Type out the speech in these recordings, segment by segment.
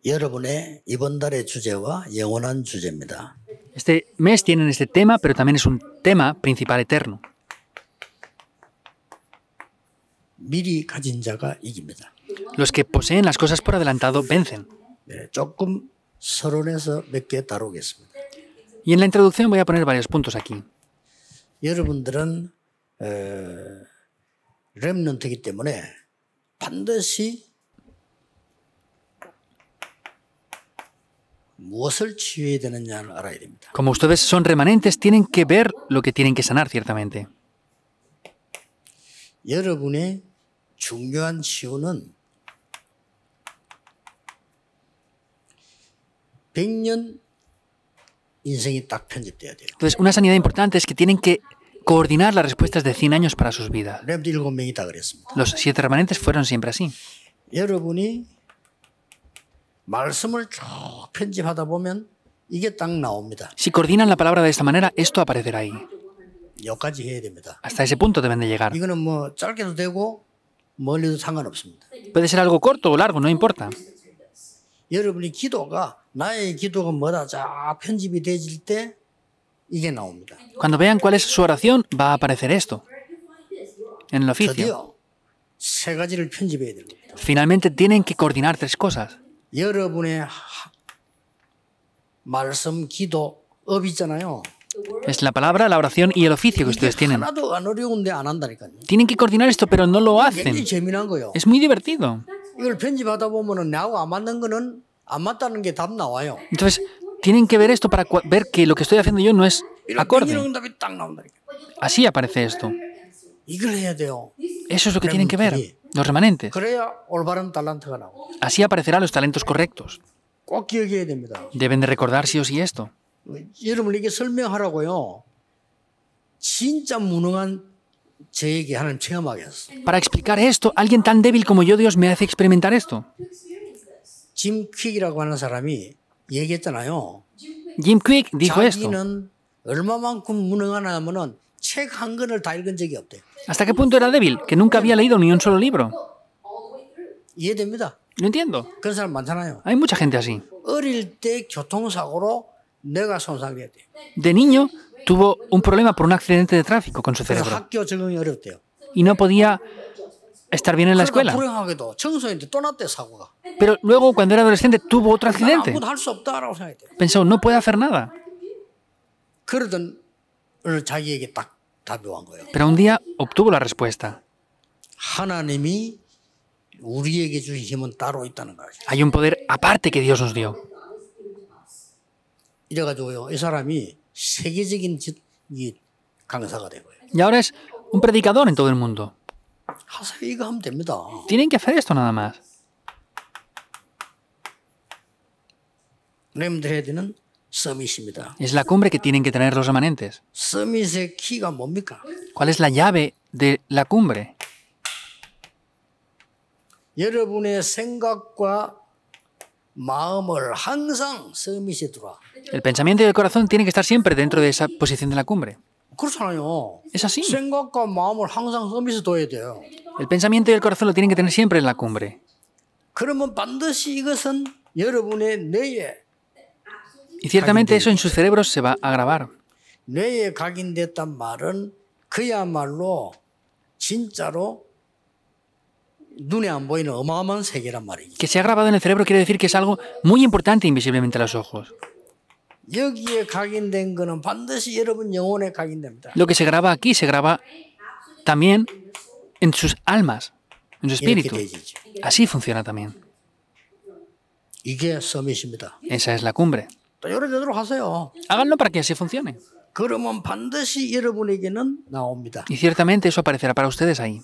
여러분의 이번 달의 주제와 영원한 주제입니다. Este mes tienen este tema, pero también es un tema principal eterno. 미리 가진 자가 이깁니다. Los que poseen las cosas por adelantado vencen. 네, 조금 서론에서 몇 개 다루겠습니다. Y en la introducción voy a poner varios puntos aquí. 여러분들은 렘넌트이기 때문에 반드시 무엇을 치유해야 되느냐를 알아야 됩니다. Como ustedes son remanentes, tienen que ver lo que tienen que sanar, ciertamente. 여러분의 중요한 치유는 100년 인생이 딱 편집돼야 돼요. Entonces, una sanidad importante es que tienen que coordinar las respuestas de 100 años para sus vidas. 렘넌트 7명이 다 그랬습니다. Los 7 remanentes fueron siempre así. 여러분이 말씀을 쭉 편집하다 보면 이게 딱 나옵니다. Si coordinan la palabra de esta manera, esto aparecerá ahí. 여기까지 해야 됩니다. Hasta ese punto deben de llegar. 이거는 뭐 짧게도 되고 멀리도 상관없습니다. Puede ser algo corto o largo, no importa. 여러분이 기도가 나의 기도가 뭐다 쫙 편집이 되질 때 이게 나옵니다. Cuando vean cuál es su oración, va a aparecer esto en el oficio. 드디어 세 가지를 편집해야 됩니다. Finalmente tienen que coordinar 3 cosas. 여러분의 말씀, 기도, 업 있잖아요. Es la palabra, la oración y el oficio que ustedes tienen. 하나도 안 어려운데 안 한다니까요. Tienen que coordinar esto, pero no lo hacen. 굉장히 재미난 거요. Es muy divertido. 이걸 편집하다 보면은 나하고 안 맞는 거는 안 맞다는 게 답 나와요. Entonces, tienen que ver esto para ver que lo que estoy haciendo yo no es acorde. 이런 답이 딱 나온다니까. Así aparece esto. 이걸 해야 돼요. Eso es lo que tienen que ver, los remanentes. 그래야 올바른 달란트가 나오고. Así aparecerán los talentos correctos. 꼭 기억해야 됩니다. Deben de recordar sí o sí esto. 여러분 이게 설명하라고요. 진짜 무능한 저에게 하나님 체험하게 했어요. Para explicar esto, alguien tan débil como yo, Dios me hace experimentar esto. 짐 퀵이라고 하는 사람이 얘기했잖아요. Jim Quick dijo esto. 자기는 얼마만큼 무능하냐면은 책 한 권을 다 읽은 적이 없대요. ¿Hasta qué punto era débil? Que nunca había leído ni un solo libro. 이해됩니다. Lo entiendo. 그런 사람 많잖아요. Hay mucha gente así. 어릴 때 교통사고로 뇌가 손상됐대요. De niño tuvo un problema por un accidente de tráfico con su 그래서 cerebro 학교 적응이 어렵대요. y no podía estar bien en la 그러다 escuela. 불행하게도 청소년 때 또 났대 사고가. Pero luego, cuando era adolescente, tuvo otro 난 accidente. 아무것도 할 수 없다라고 생각했대요. Pensó, no puede hacer nada. 그러던 어느 자기에게 딱 답이 온 거예요. Pero un día obtuvo la respuesta. 하나님이 우리에게 주신 힘은 따로 있다는 거예요. Hay un poder aparte que Dios nos dio. 이래가지고요, 이 사람이 세계적인 이 강사가 된 거예요. Y ahora es un predicador en todo el mundo. 하세요, 이거 하면 됩니다. Tienen que hacer esto nada más. 렘들 해야 되는 서밋입니다. Es la cumbre que tienen que tener los remanentes. 서밋의 키가 뭡니까? ¿Cuál es la llave de la cumbre? 여러분의 생각과 마음을 항상 서밋에 두라. El pensamiento y el corazón tienen que estar siempre dentro de esa posición de la cumbre. 그렇잖아요. Es así. 생각과 마음을 항상 서밋에 둬야 돼요. El pensamiento y el corazón lo tienen que tener siempre en la cumbre. 그러면 반드시 이것은 여러분의 뇌에 Y ciertamente eso en sus cerebros se va a grabar. 뇌에 각인됐단 말은 그야말로 진짜로 눈에 안 보이는 어마어마한 세계란 말이죠. Que se ha grabado en el cerebro quiere decir que es algo muy importante invisiblemente a los ojos. 여기에 각인된 거는 반드시 여러분 영혼에 각인됩니다. Lo que se graba aquí se graba también en sus almas, en su 이렇게 espíritu. 되지죠. Así funciona también. 이게 서밋입니다. Esa es la cumbre. 또 이래저래 하세요. Háganlo para que así funcione. 그러면 반드시 여러분에게는 나옵니다. Y ciertamente eso aparecerá para ustedes ahí.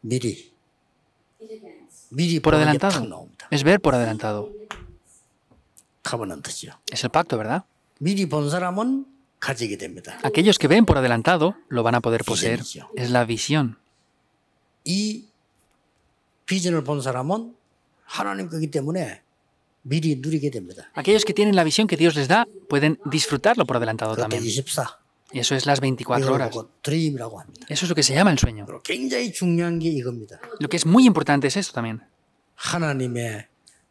미리 Por 보는 게 탁 adelantado. 나옵니다. Es ver por adelantado. 카버넌트죠. Es el pacto, ¿verdad? 미리 본 사람은 가지게 됩니다. Aquellos que ven por adelantado lo van a poder poseer. Vision이죠. Es la visión. 이 비전을 본 사람은 하나님 거기 때문에 미리 누리게 됩니다. Aquellos que tienen la visión que Dios les da pueden disfrutarlo por adelantado 그것도 también. 24. Y eso es las 24 이걸 horas. 보고 드림이라고 합니다. Eso es lo que se llama el sueño. 그리고 굉장히 중요한 게 이겁니다. Lo que es muy importante es esto también. 하나님의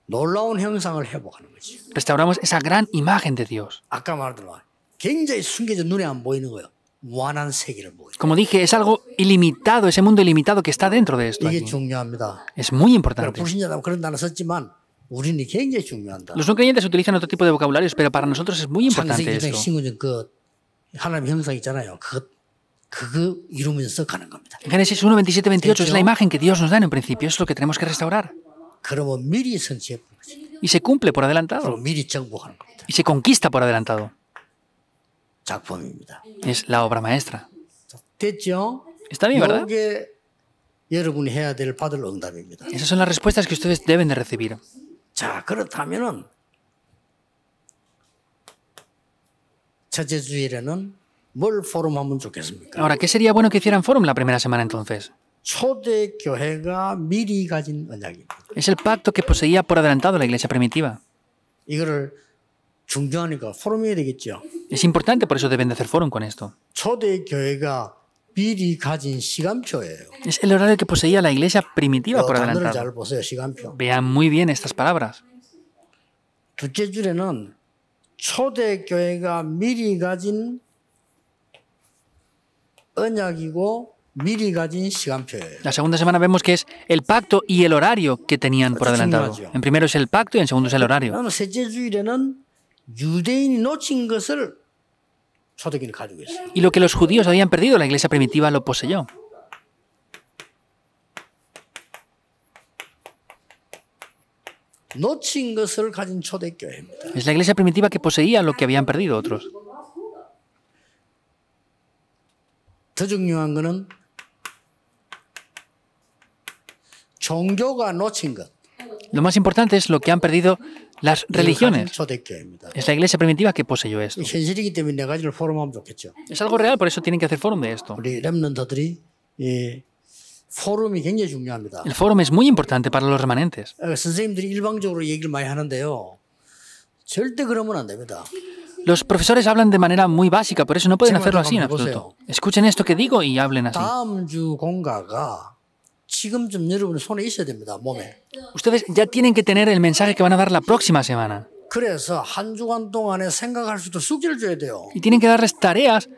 놀라운 형상을 회복하는 거지. Restauramos esa gran imagen de Dios. 아까 말했던 굉장히 숨겨져 눈에 안 보이는 거예요. 무한한 세계를 보여요. Como dije, es algo ilimitado, ese mundo ilimitado que está dentro de esto. 이게 Aquí. 중요합니다. Es muy importante. 불신자라면 그런 단어 썼지만 우리는 굉장히 중요한다. Los no creyentes utilizan otro tipo de vocabularios, pero para nosotros es muy importante 창세기 esto. 신구전 그 하나님 형상 있잖아요. 그거 이루면서 가는 겁니다. Génesis 1, 27, 28 es la imagen que Dios nos da en un principio, es lo que tenemos que restaurar. 그러면 미리 성취해 본 거지. Y se cumple por 그리고 adelantado. 미리 정복하는 겁니다. Y se conquista por adelantado. 작품입니다. Es la obra maestra. 됐죠? ¿Está bien, verdad? 이게 여러분이 해야 될 받을 응답입니다. Esas son las respuestas que ustedes deben de recibir. 자, 그렇다면은 첫째 주일에는 뭘 포럼하면 좋겠습니까? Ahora, ¿qué sería bueno que hicieran Forum la primera semana entonces? 초대 교회가 미리 가진 언약입니다. Es el pacto que poseía por adelantado la iglesia primitiva. 이거를 중요하니까 포럼해야 되겠죠. Es importante, por eso deben de hacer Forum con esto. 초대 교회가 미리 가진 시간표예요. Es el horario que poseía la iglesia primitiva por 단어를 adelantado. 잘 보세요. 시간표. Vean muy bien estas palabras. 둘째 줄에는 초대 교회가 미리 가진 언약이고 미리 가진 시간표예요. La segunda semana vemos que es el pacto y el horario que tenían por adelantado. En primero es el pacto y en segundo es el horario. 그다음에 셋째 주일에는 유대인이 놓친 것을 초대교회는 가지고 있어요. Y lo que los judíos habían perdido, la iglesia primitiva lo poseyó. 놓친 것을 가진 초대교회입니다. Es la iglesia primitiva que poseía lo que habían perdido otros. 더 중요한 거는 종교가 놓친 것. Lo más importante es lo que han perdido las religiones. 초대교회입니다. Es la iglesia primitiva que poseyó esto. 현실이기 때문에 네 가지를 포럼하면 좋겠죠. Es algo real, por eso tienen que hacer Forum de esto. 우리 렘넌트들이 이 포럼이 굉장히 중요합니다. El Forum es muy importante para los remanentes. 선생님들이 일방적으로 얘기를 많이 하는데요. 절대 그러면 안 됩니다. Los profesores hablan de manera muy básica, por eso no pueden hacerlo así en absoluto. Escuchen esto que digo y hablen así. 다음 주 공가가 지금쯤 여러분의 손에 있어야 됩니다. 몸에. Ustedes ya tienen que tener el mensaje que van a dar la próxima semana. 그래서 한 주간 동안에 생각할 수 있도록 숙제를 줘야 돼요. Y tienen que darles tareas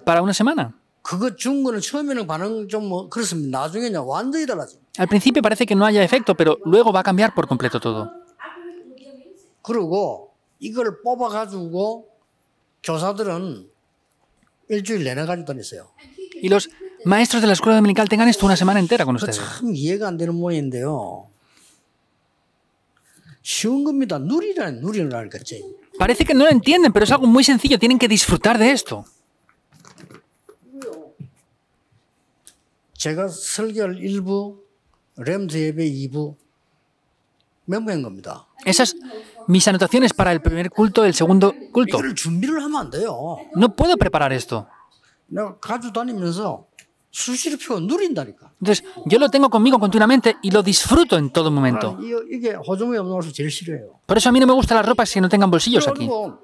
para una semana. 그거 준 거는 처음에는 반응 좀 뭐 그렇습니다. 나중에는 완전히 달라져. Al principio parece que no haya efecto, pero luego va a cambiar por completo todo. 그리고 이걸 뽑아가지고 교사들은 일주일 내내 가지고 다녔어요. Y los maestros de la escuela dominical tengan esto una semana entera con ustedes. 참 이해가 안 되는 모양인데요. 쉬운 겁니다. 누리는 알겠지. Parece que no lo entienden, pero es algo muy sencillo. Tienen que disfrutar de esto. 제가 설교할 1부, 렘드 예배 2부 멤버인 겁니다. Esas mis anotaciones para el primer culto, el segundo culto. 이걸 준비를 하면 안 돼요. No puedo preparar esto. 내가 가지고 다니면서 수시로 펴 누린다니까. Entonces, yo lo tengo conmigo continuamente y lo disfruto en todo momento. 이게 호주머니 없는 옷을 제일 싫어해요. Por eso a mí no me gustan las ropas que no tengan bolsillos aquí. 그리고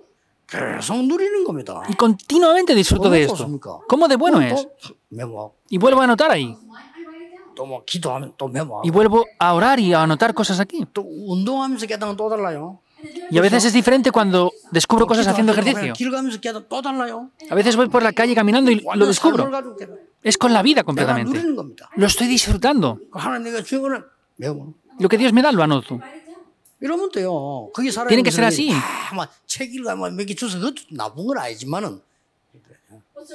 계속 누리는 겁니다. Y continuamente disfruto de esto. ¿Cómo de bueno es? 메모. Y vuelvo a anotar ahí. 또 뭐 기도하면 또 메모. Y vuelvo a orar y a anotar cosas aquí. 또 운동하면서 깨닫는 또 달라요. Y a veces es diferente cuando descubro cosas haciendo ejercicio. 길 가면서 깨닫는 또 달라요. A veces voy por la calle caminando y lo descubro. Es con la vida 내가 completamente. 누리는 겁니다. Lo estoy disfrutando. 하나님 내가 주는 거는 메모. Lo que Dios me da lo anoto. 이러면 돼요. 그게 살아야 Tiene que ser así. 책 읽고 몇개 주서 그것도 나쁜 건 아니지만은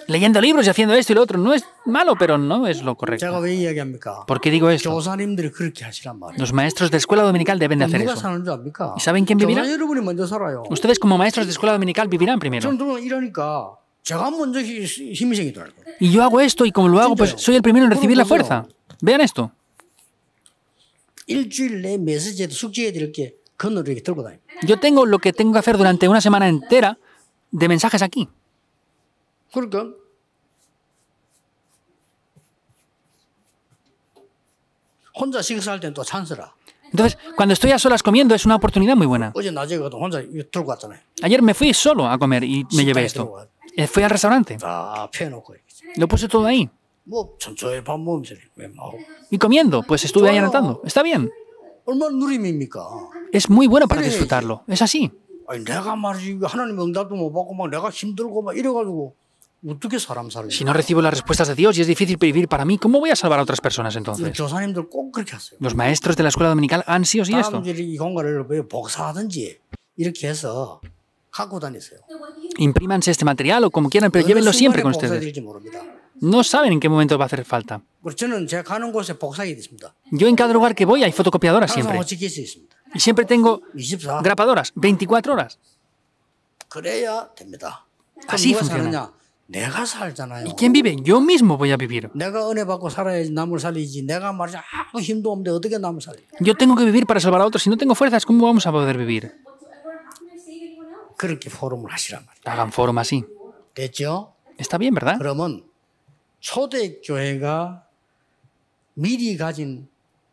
Leyendo libros y haciendo esto y lo otro no es malo, pero no es lo 제가 correcto. 왜 이야기합니까? ¿Por qué digo esto? 교사님들이 그렇게 하시란 말이에요. Los maestros de escuela dominical deben de hacer 누가 eso. 사는 줄 압니까? ¿Y saben quién vivirá? 교사 여러분이 먼저 살아요. Ustedes como maestros de escuela dominical vivirán primero. 저는 이러니까 제가 먼저 힘이 생기더라고요. Y yo hago esto y como lo hago, pues soy el primero en recibir la fuerza. Vean esto. 일주일 내 메시지에도 숙제해야 될 게 그늘을 이렇게 들고 다녀요. Yo tengo lo que tengo que hacer durante una semana entera de mensajes aquí. 그러니까 혼자 식사할 때는 또 찬스라. Entonces, cuando estoy a solas comiendo es una oportunidad muy buena. 어제 낮에 가도 혼자 이거 들고 왔잖아요. Ayer me fui solo a comer y me llevé esto. Fui al restaurante. 다 펴놓고 Lo puse todo ahí. 뭐 천천히 밥 먹으면서 왜 막. Y comiendo, pues estuve ahí anotando. Está bien. 얼마나 누림입니까? Es muy bueno para disfrutarlo. Es así. 아니, 내가 말이지 하나님 응답도 못 받고 막 내가 힘들고 막 이래가지고 어떻게 사람 살려? Si no recibo las respuestas de Dios y es difícil vivir para mí, ¿cómo voy a salvar a otras personas entonces? 교사님들 꼭 그렇게 하세요. Los maestros de la escuela dominical han sí o sí esto. 다음주에 이 공간을 복사하든지 이렇게 해서 갖고 다니세요. Imprímanse este material o como quieran, pero llévenlo siempre con ustedes. 복사될지 모릅니다. No saben en qué momento va a hacer falta. 그리고 저는 제가 가는 곳에 복사기 있습니다. Yo en cada lugar que voy hay fotocopiadoras 항상 siempre. 호치키스 있습니다. Y siempre tengo 24. grapadoras, 24 horas. 그래야 됩니다. Así 누가 funciona. 사느냐? 내가 살잖아요. ¿Y quién vive? Yo mismo voy a vivir. 내가 은혜 받고 살아야지 남을 살리지. 내가 말이지 아무 힘도 없는데 어떻게 남을 살리? Yo tengo que vivir para salvar a otros. Si no tengo fuerzas, ¿cómo vamos a poder vivir? 그렇게 포럼을 하시란 말이에요. Hagan foro así. 됐죠? Está bien, ¿verdad? 그러면 초대교회가 미리 가진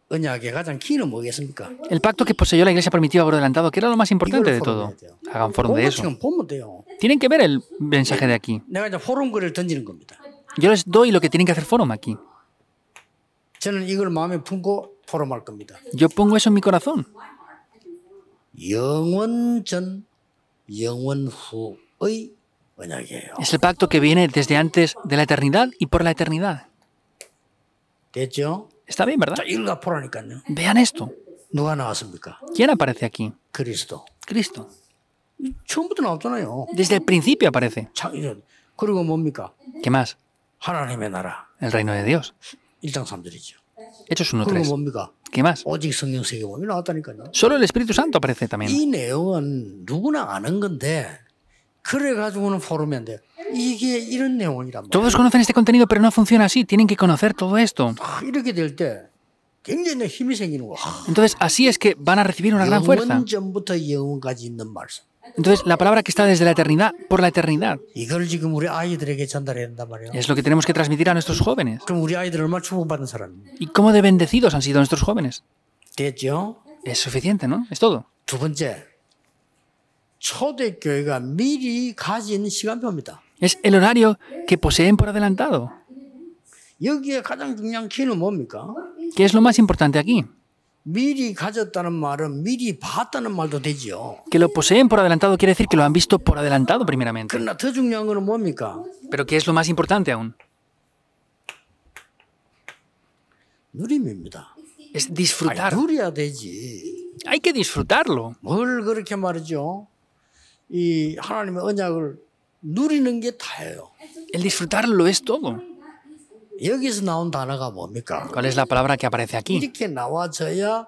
언약의 가장 키는 뭐겠습니까? El pacto que poseyó la iglesia primitiva por adelantado, que era lo más importante de todo. Hagan foro de eso. 지금 보면 돼요. Tienen que ver el mensaje de aquí. 내가 이제 포럼 글을 던지는 겁니다. Yo les doy lo que tienen que hacer foro aquí. 저는 이걸 마음에 품고 포럼할 겁니다. Yo pongo eso en mi corazón. 영원 전, 영원 후의 언약이에요. Es el pacto que viene desde antes de la eternidad y por la eternidad. 됐죠? Está bien, ¿verdad? 자, 이걸 보라니까요. Vean esto. 누가 나왔습니까? ¿Quién aparece aquí? 그리스도. Cristo. 처음부터 나왔잖아요. Desde el principio aparece. 그리고 뭡니까? ¿Qué más? 하나님의 나라. El reino de Dios. 1장 3절이죠. Hechos 그리고 1.3. 뭡니까? ¿Qué más? 오직 성령 세계복음이 나왔다니까요. Solo el Espíritu Santo aparece también. 이 내용은 누구나 아는 건데 그래가지고는 포럼이 안 돼요. 이게 이런 내용이란 말이에요. Todos conocen este contenido, pero no funciona así. Tienen que conocer todo esto. 이렇게 될 때 굉장히 힘이 생기는 거야. Entonces, así es que van a recibir una gran fuerza. 영원 전부터 영원까지 있는 말씀. Entonces, la palabra que está desde la eternidad, por la eternidad, 이걸 지금 우리 아이들에게 전달해야 된단 말이에요. es lo que tenemos que transmitir a nuestros jóvenes. 그럼 우리 아이들 얼마나 축복받은 사람입니다. ¿Y cómo de bendecidos han sido nuestros jóvenes? 됐죠? Es suficiente, ¿no? Es todo. 두 번째, 초대교회가 미리 가진 시간표입니다. Es el horario que poseen por adelantado. 여기에 가장 중요한 키는 뭡니까? ¿Qué es lo más importante aquí? 미리 가졌다는 말은 미리 봤다는 말도 되지요. Que lo poseen por adelantado quiere decir que lo han visto por adelantado primeramente. 그러나 더 중요한 거는 뭡니까? Pero ¿qué es lo más importante aún? 누림입니다. Es 아니, disfrutar. 누려야 되지. Hay que disfrutarlo. 뭘 그렇게 말이죠? 이 하나님의 언약을 누리는 게 다예요. El disfrutarlo es todo. 여기서 나온 단어가 뭡니까? ¿Cuál es la palabra que aparece aquí? 이렇게 나와져야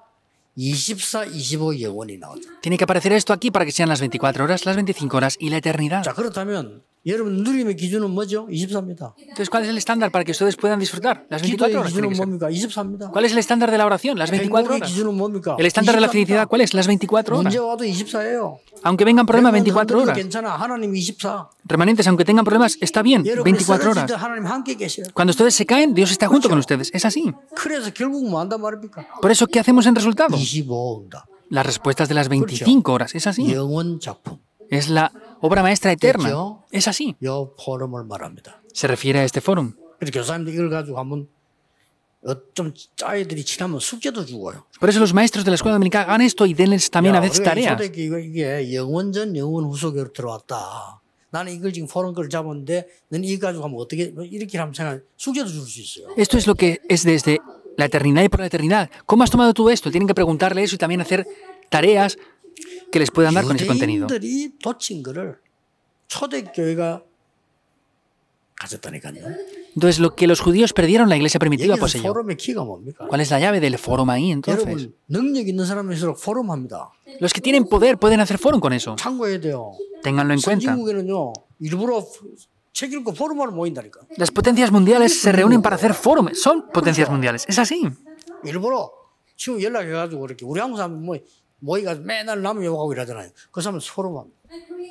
24, 25 영원이 나오죠. Tiene que aparecer esto aquí para que sean las 24 horas, las 25 horas y la eternidad. 자, 그렇다면 여러분 누림의 기준은 뭐죠? 24입니다. Entonces, ¿cuál es el estándar para que ustedes puedan disfrutar? Las 24 기도의 horas. tiene 기준은 que ser. 뭡니까? 24입니다. ¿Cuál es el estándar de la oración? Las 24 행복의 horas. 기준은 뭡니까? El estándar de la felicidad, 24입니다. ¿cuál es? Las 24 horas. 문제 와도 24예요. Aunque vengan problemas, 24 horas. 괜찮아. 하나님 24. Remanentes, aunque tengan problemas, está bien, 여러분이 24 쓰러질 horas. 때 하나님 함께 계셔요. Cuando ustedes se caen, Dios está junto con ustedes. Es así. 그래서 결국 뭐 한단 말입니까? Por eso, ¿qué hacemos en resultado? 25응답. Las respuestas de las 25 horas. Es así. 영원 작품. Es la obra maestra eterna. ¿Cierto? Es así. 요 포럼을 말합니다. Se refiere a este fórum. 그래서 교사님들 이걸 가지고 한번 좀 아이들이 지나면 숙제도 주고요. Por eso los maestros de la escuela dominical hagan esto y denles también a veces tareas. 이게 영원전 영원 후속으로 들어왔다. 나는 이걸 지금 포럼 걸 잡았는데 너는 이거 가지고 하면 어떻게 이렇게 하면 생각 숙제도 줄 수 있어요. Esto es lo que es desde la eternidad y por la eternidad. ¿Cómo has tomado tú esto? Tienen que preguntarle eso y también hacer tareas que les puedan dar con ese contenido. 유대인들이 도친 거를 초대교회가 가졌다니까요. Entonces, lo que los judíos perdieron, la iglesia primitiva 여기서 poseyó. 포럼의 키가 뭡니까? ¿Cuál es la llave del fórum ahí entonces? 여러분 능력 있는 사람일수록 포럼합니다. Los que tienen poder pueden hacer fórum con eso. 참고해야 돼요. Ténganlo en cuenta. 선진국에는요 일부러 책 읽고 포럼하러 모인다니까. Las potencias mundiales se reúnen para hacer fórum. Son potencias mundiales. Es así. 일부러 지금 연락해가지고 이렇게 우리 한국 사람 모이가지고 맨날 남 욕하고 이러잖아요. 그 사람은 포럼합니다.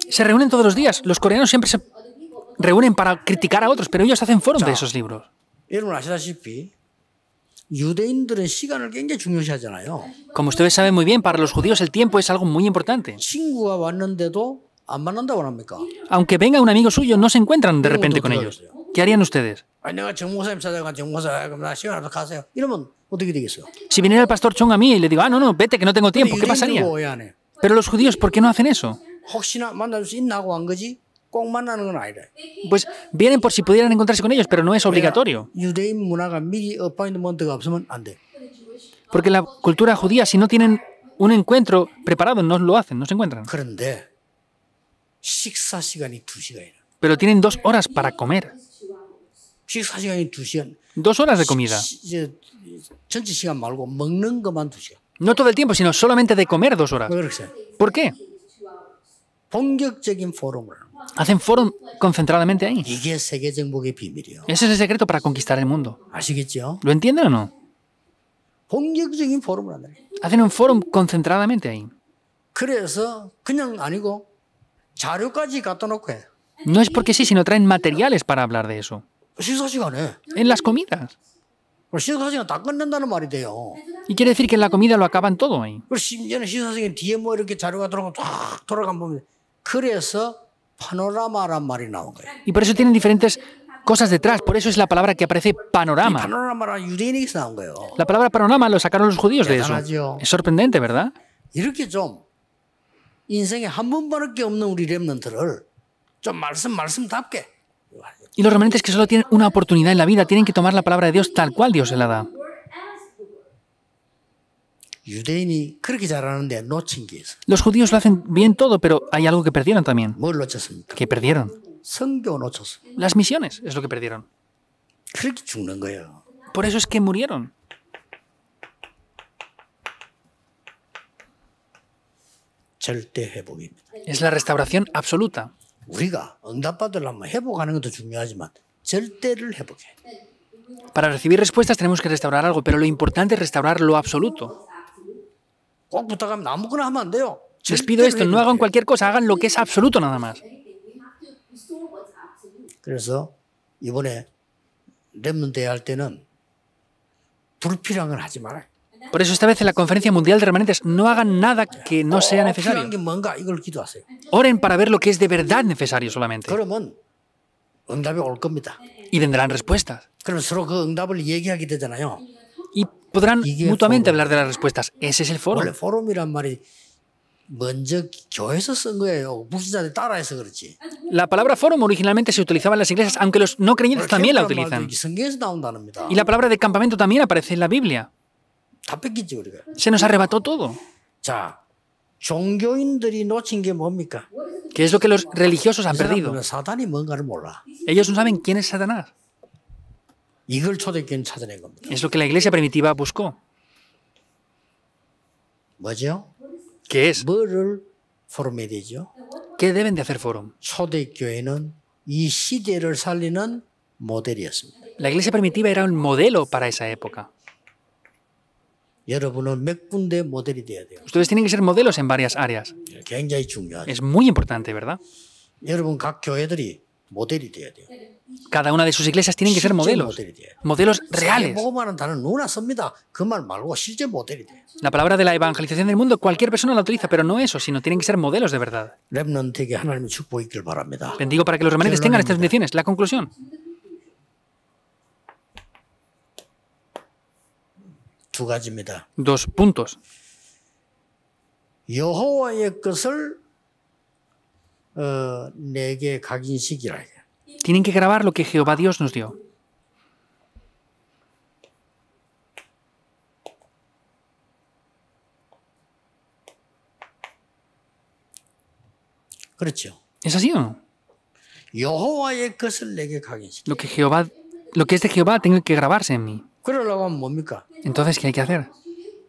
Se reúnen todos los días. Los coreanos siempre se reúnen para criticar a otros, pero ellos hacen fórum de esos libros. 여러분 아시다시피 유대인들은 시간을 굉장히 중요시하잖아요. Como ustedes saben muy bien, para los judíos el tiempo es algo muy importante. 친구가 왔는데도 안 만난다고 합니까? Aunque venga un amigo suyo, no se encuentran de repente con ellos. ¿qué harían ustedes? 아니, 내가 정목사님 찾아가 정목사 그럼 나 시간 없어 가세요. 이러면 어떻게 되겠어? Si viniera el pastor Chong a mí y le digo, no, no, vete, que no tengo tiempo, ¿qué pasaría? 왜 안 해? Pero los judíos, ¿por qué no hacen eso? 혹시나 만날 수 있나 하고 한 거지 꼭 만나는 건 아니래. Pues vienen por si pudieran encontrarse con ellos, pero no es obligatorio. 유대인 문화가 미리 어파인트먼트가 없으면 안 돼. Porque la cultura judía, si no tienen un encuentro preparado, no lo hacen, no se encuentran. 그런데 식사 시간이 2시간이라. Pero tienen 2 horas para comer. 식사 시간이 2시간. 2 horas de comida. 이제 전체 시간 말고 먹는 것만 2시간. No todo el tiempo, sino solamente de comer 2 horas. 왜 그렇게? ¿Por qué? 본격적인 포럼을. Hacen foro concentradamente ahí. 이게 세계 정복의 비밀이에요. Ese es el secreto para conquistar el mundo. 아시겠죠? ¿Lo entienden o no? 본격적인 포럼을 한다. Hacen un foro concentradamente ahí. 그래서 그냥 아니고 자료까지 갖다 놓고 해. No es porque sí, sino traen materiales para hablar de eso. 식사 시간에. En las comidas. 식사 시간 다 끝낸다는 말이 돼요. Y quiere decir que en la comida lo acaban todo ahí. 그리고 심지어는 식사 시간 뒤에 뭐 이렇게 자료가 들어가면 쫙 돌아가면 보면 그래서 파노라마란 말이 나온 거예요. Y por eso tienen diferentes cosas detrás. Por eso es la palabra que aparece 이 panorama. 파노라마란 유대인에게서 나온 거예요. La palabra panorama lo sacaron los judíos de eso. 대단하죠. Es sorprendente, ¿verdad? 이렇게 좀 인생에 한 번밖에 없는 우리 렘넌트를 좀 말씀답게. Y los remanentes que solo tienen una oportunidad en la vida tienen que tomar la palabra de Dios tal cual Dios se la da. 유대인이 그렇게 잘하는데 놓친 게 있어. Los judíos lo hacen bien todo, pero hay algo que perdieron también. 뭘 놓쳤습니까? ¿Qué perdieron? 성교 놓쳤어. Las misiones es lo que perdieron. 그렇게 죽는 거예요. Por eso es que murieron. 절대 회복입니다. Es la restauración absoluta. 우리가 응답받으려면 회복하는 것도 중요하지만 절대를 회복해. Para recibir respuestas tenemos que restaurar algo, pero lo importante es restaurar lo absoluto. 꼭 부탁하면 아무거나 하면 안 돼요. Les pido esto, no hagan cualquier cosa, hagan lo que es absoluto nada más. 그래서 이번에 렘넌트 할 때는 불필요한 건 하지 말아요. Por eso esta vez en la Conferencia Mundial de Remanentes no hagan nada que no sea necesario. 필요한 게 뭔가 이걸 기도하세요. Oren para ver lo que es de verdad necesario solamente. 그러면 응답이 올 겁니다. Y vendrán respuestas. 그럼 서로 그 응답을 얘기하게 되잖아요. Y podrán 이게 mutuamente 포럼. hablar de las respuestas. Ese es el foro. 원래 포럼이란 말이 먼저 교회에서 쓴 거예요. 불신자들 따라해서 그렇지. La palabra forum originalmente se utilizaba en las iglesias, aunque los no creyentes también la utilizan. 성경에서 나온다는니다. Y la palabra de campamento también aparece en la Biblia. 다 뺏기지 우리가. Se nos arrebató todo. 자, 종교인들이 놓친 게 뭡니까? ¿Qué es lo que los religiosos han 이 perdido? 사람들은 사단이 뭔가를 몰라. Ellos no saben quién es Satanás. 이걸 초대교회는 찾아낸 겁니다. Es lo que la iglesia primitiva buscó. 뭐죠? ¿Qué es? 뭐를 포럼해야 되죠? ¿Qué deben de hacer forum? 초대교회는 이 시대를 살리는 모델이었습니다. La iglesia primitiva era un modelo para esa época. 여러분은 몇 군데 모델이 돼야 돼요. Ustedes tienen que ser modelos en varias áreas. 굉장히 중요하죠. Es muy importante, ¿verdad? 여러분 각 교회들이 모델이 돼야 돼요. Cada una de sus iglesias tienen que ser 실제 modelos. 모델이 돼요. Modelos reales. 보고만은 다는 누구나 씁니다. 그 말 말고 실제 모델이 돼요. La palabra de la evangelización del mundo, cualquier persona la utiliza, pero no eso, sino tienen que ser modelos de verdad. 렘넌트에게 하나님의 축복이 있길 바랍니다. Bendigo para que los remanentes tengan estas bendiciones. La conclusión. 두 가지입니다. 2 puntos. 여호와의 것을 내게 각인시키라. Tienen que grabar lo que Jehová Dios nos dio. 그렇죠. ¿Es así o no? 여호와의 것을 내게 각인시키라. Lo que es de Jehová tiene que grabarse en mí. 그러려고 하면 뭡니까? Entonces, ¿qué hay que hacer?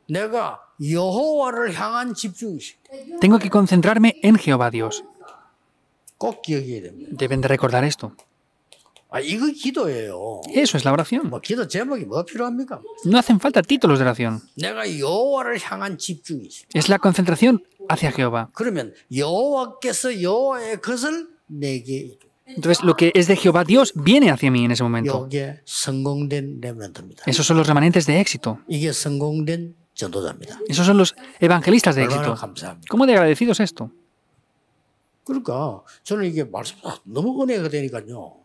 내가 여호와를 향한 집중이 Tengo que concentrarme en Jehová Dios. 꼭 기억해야 됩니다. Deben de recordar esto. 아, 이거 기도예요. Eso es la oración. 뭐 기도 제목이 뭐 필요합니까? No hacen falta títulos de oración. 내가 여호와를 향한 집중이 Es la concentración hacia Jehová. 그러면 여호와께서 여호와의 것을 내게 Entonces, lo que es de Jehová Dios viene hacia mí en ese momento. 이게 성공된 렘넌트입니다. Esos son los remanentes de éxito. 이게 성공된 전도자입니다. Esos son los evangelistas de 얼마나 éxito. 감사합니다. ¿Cómo de agradecidos esto? 그러니까 저는 이게 말씀 너무 은혜가 되니까요.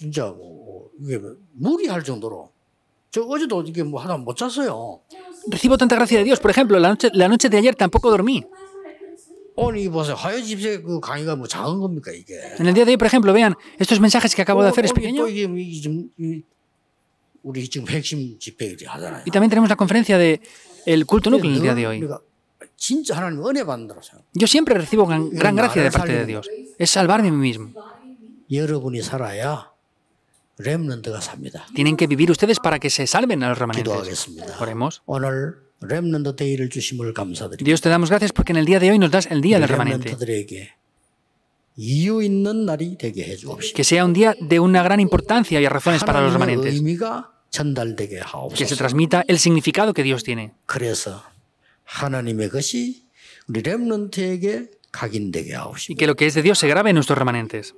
진짜 뭐 이게 무리할 정도로 저 어제도 이게 뭐 하다 못 잤어요. Recibo tanta gracia de Dios. Por ejemplo, la noche de ayer tampoco dormí. 오늘 보세요. 하여 집세 그 강의가 뭐 작은 겁니까 이게? En el día de hoy, por ejemplo, vean, estos mensajes que acabo de hacer es 오늘 pequeño. 또 이게 지금 우리 지금 핵심 집회 하잖아요. Y también tenemos la conferencia de el culto núcleo en el día de hoy. 우리가 진짜 하나님 은혜 받는다고 생각. Yo siempre recibo gran gracia de parte de Dios. Es salvarme a mí mismo. 여러분이 살아야 렘넌트가 삽니다. Tienen que vivir ustedes para que se salven a los remanentes. 기도하겠습니다. Oremos. 오늘 렘넌트 데이를 주심을 감사드립니다. Dios, te damos gracias porque en el día de hoy nos das el día del remanente. 렘넌트들에게 이유 있는 날이 되게 해 주옵시고. Que sea un día de una gran importancia y razones para los 하나님의 remanentes. 의미가 전달되게 Que se 하옵소서. transmita el significado que Dios tiene. 그래서 하나님의 것이 우리 렘넌트에게 각인되게 Y 하옵시고. que lo que es de Dios se grabe en nuestros remanentes.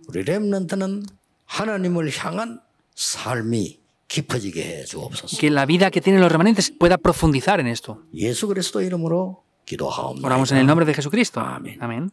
우리 렘넌트는 하나님을 향한 삶이 깊어지게 해 Y 주옵소서. que la vida que tienen los remanentes pueda profundizar en esto. 예수 그리스도 이름으로 기도하옵나이다. Oramos en el nombre de Jesucristo. Amén. Amén.